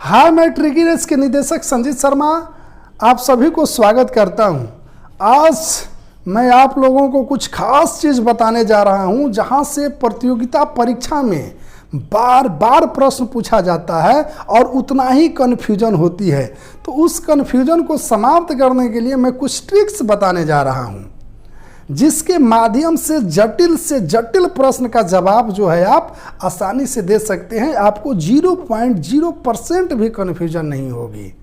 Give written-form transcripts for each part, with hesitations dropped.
हाय, मैं tricky race के निदेशक संजीत शर्मा आप सभी को स्वागत करता हूं। आज मैं आप लोगों को कुछ खास चीज़ बताने जा रहा हूं, जहां से प्रतियोगिता परीक्षा में बार बार प्रश्न पूछा जाता है और उतना ही कन्फ्यूजन होती है। तो उस कन्फ्यूजन को समाप्त करने के लिए मैं कुछ ट्रिक्स बताने जा रहा हूं, जिसके माध्यम से जटिल प्रश्न का जवाब जो है आप आसानी से दे सकते हैं। आपको 0.0% भी कन्फ्यूजन नहीं होगी।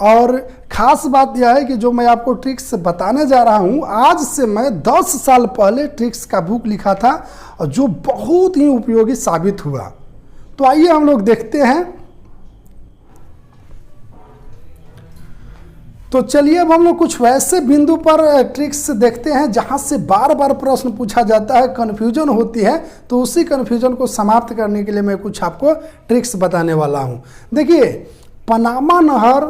और ख़ास बात यह है कि जो मैं आपको ट्रिक्स बताने जा रहा हूं, आज से मैं 10 साल पहले ट्रिक्स का बुक लिखा था और जो बहुत ही उपयोगी साबित हुआ। तो आइए हम लोग देखते हैं। तो चलिए अब हम लोग कुछ वैसे बिंदु पर ट्रिक्स देखते हैं जहां से बार बार प्रश्न पूछा जाता है, कन्फ्यूजन होती है। तो उसी कन्फ्यूजन को समाप्त करने के लिए मैं कुछ आपको ट्रिक्स बताने वाला हूं। देखिए, पनामा नहर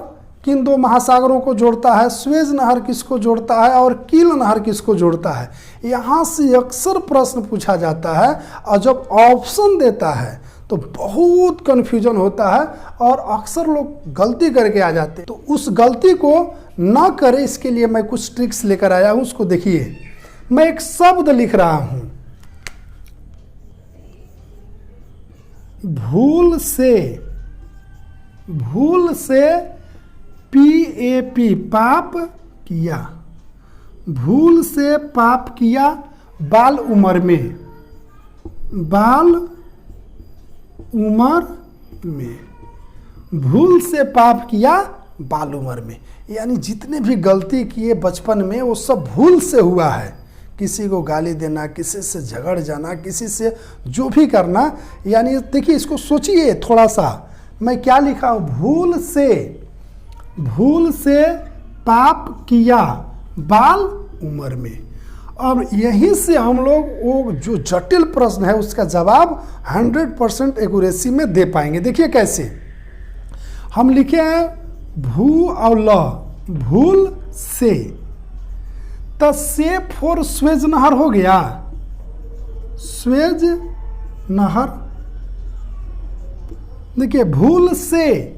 किन दो महासागरों को जोड़ता है, स्वेज नहर किसको जोड़ता है और कील नहर किसको जोड़ता है, यहाँ से अक्सर प्रश्न पूछा जाता है। और जब ऑप्शन देता है तो बहुत कन्फ्यूजन होता है और अक्सर लोग गलती करके आ जाते हैं। तो उस गलती को ना करें, इसके लिए मैं कुछ ट्रिक्स लेकर आया हूं। उसको देखिए, मैं एक शब्द लिख रहा हूं, भूल से PAP पाप किया, भूल से पाप किया बाल उम्र में, भूल से पाप किया बाल उम्र में। यानी जितने भी गलती किए बचपन में वो सब भूल से हुआ है। किसी को गाली देना, किसी से झगड़ जाना, किसी से जो भी करना। यानी देखिए, इसको सोचिए थोड़ा सा, मैं क्या लिखा हूँ, भूल से पाप किया बाल उम्र में। अब यहीं से हम लोग वो जो जटिल प्रश्न है उसका जवाब 100% एक्यूरेसी में दे पाएंगे। देखिए कैसे, हम लिखे हैं भू और ल, भूल से, तो से फोर स्वेज नहर हो गया, स्वेज नहर। देखिए, भूल से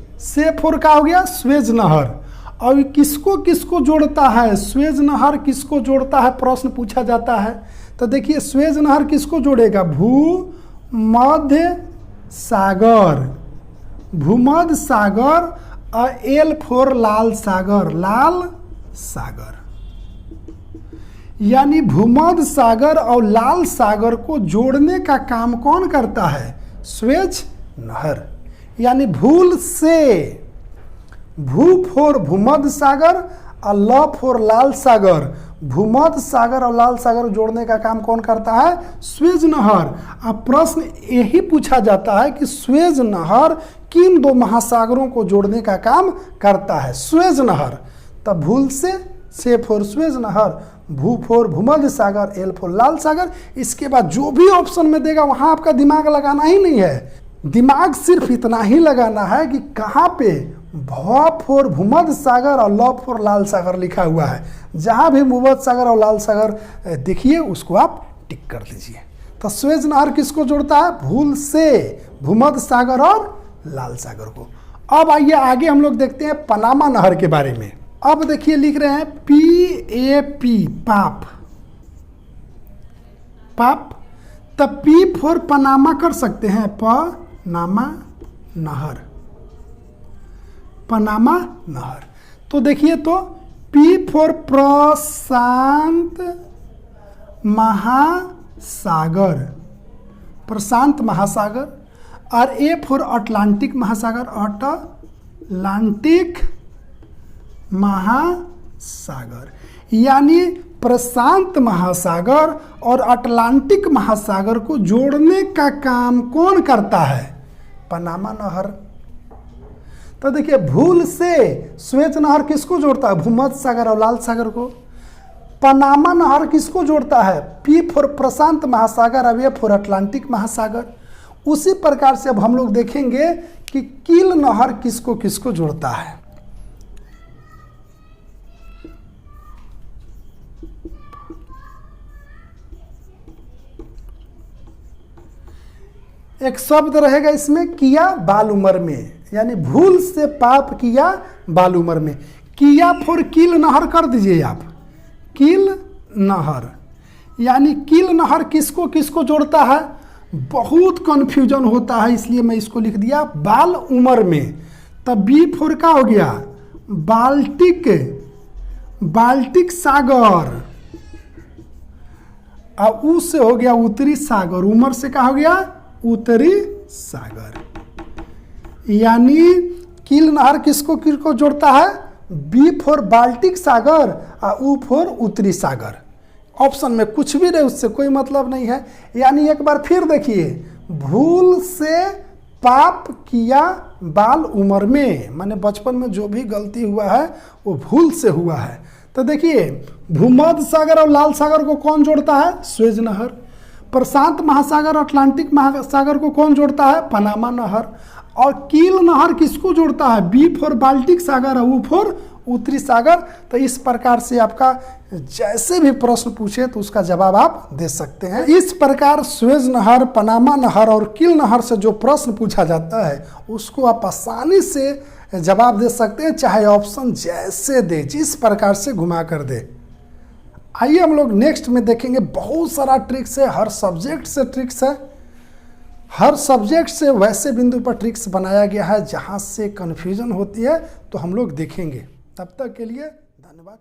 फोर का हो गया स्वेज नहर। और किसको किसको जोड़ता है, स्वेज नहर किसको जोड़ता है, प्रश्न पूछा जाता है। तो देखिए, स्वेज नहर किसको जोड़ेगा, भूमध्य सागर और एल फोर लाल सागर। यानी भूमध्य सागर और लाल सागर को जोड़ने का काम कौन करता है, स्वेज नहर। यानी भूल से, भू फोर भूमध्य सागर और ल फोर लाल सागर, भूमध्य सागर और लाल सागर जोड़ने का काम कौन करता है, स्वेज नहर। अब प्रश्न यही पूछा जाता है कि स्वेज नहर किन दो महासागरों को जोड़ने का काम करता है, स्वेज नहर। तब भूल से फोर स्वेज नहर, भू फोर भूमध्य सागर, एल फोर लाल सागर। इसके बाद जो भी ऑप्शन में देगा वहां आपका दिमाग लगाना ही नहीं है। दिमाग सिर्फ इतना ही लगाना है कि कहाँ पे भ फोर भूमध्य सागर और ल फोर लाल सागर लिखा हुआ है। जहाँ भी भूमध्य सागर और लाल सागर देखिए उसको आप टिक कर दीजिए। तो स्वेज नहर किसको जोड़ता है, भूल से भूमध्य सागर और लाल सागर को। अब आइए आगे हम लोग देखते हैं पनामा नहर के बारे में। अब देखिए, लिख रहे हैं PAP पाप। तब P फोर पनामा कर सकते हैं, पनामा नहर। तो देखिए, तो P फोर प्रशांत महासागर और A फोर अटलांटिक महासागर। यानी प्रशांत महासागर और अटलांटिक महासागर को जोड़ने का काम कौन करता है, पनामा नहर। तो देखिए, भूल से स्वेज नहर किसको जोड़ता है, भूमध्य सागर और लाल सागर को। पनामा नहर किसको जोड़ता है, P फोर प्रशांत महासागर और A फोर अटलांटिक महासागर। उसी प्रकार से अब हम लोग देखेंगे कि कील नहर किसको किसको जोड़ता है। एक शब्द रहेगा इसमें, किया बाल उम्र में, यानी भूल से पाप किया बाल उम्र में। किया फॉर किल नहर कर दीजिए आप, किल नहर, यानी किल नहर किसको किसको जोड़ता है, बहुत कंफ्यूजन होता है, इसलिए मैं इसको लिख दिया बाल उम्र में। तब बी फॉर का हो गया बाल्टिक, बाल्टिक सागर, और ऊ से हो गया उत्तरी सागर, उमर से क्या हो गया उत्तरी सागर। यानी किल नहर किसको किसको जोड़ता है, बी फॉर बाल्टिक सागर और ऊ फॉर उत्तरी सागर। ऑप्शन में कुछ भी रहे उससे कोई मतलब नहीं है। यानी एक बार फिर देखिए, भूल से पाप किया बाल उम्र में, माने बचपन में जो भी गलती हुआ है वो भूल से हुआ है। तो देखिए भूमध्य सागर और लाल सागर को कौन जोड़ता है, स्वेज नहर। प्रशांत महासागर और अटलांटिक महासागर को कौन जोड़ता है, पनामा नहर। और कील नहर किसको जोड़ता है, बी फॉर बाल्टिक सागर और ऊ फॉर उत्तरी सागर। तो इस प्रकार से आपका जैसे भी प्रश्न पूछे तो उसका जवाब आप दे सकते हैं। इस प्रकार स्वेज नहर, पनामा नहर और कील नहर से जो प्रश्न पूछा जाता है उसको आप आसानी से जवाब दे सकते हैं, चाहे ऑप्शन जैसे दे, जिस प्रकार से घुमा कर दे। आइए हम लोग नेक्स्ट में देखेंगे, बहुत सारा ट्रिक्स है, हर सब्जेक्ट से ट्रिक्स है, हर सब्जेक्ट से वैसे बिंदु पर ट्रिक्स बनाया गया है जहां से कन्फ्यूजन होती है, तो हम लोग देखेंगे। तब तक के लिए धन्यवाद।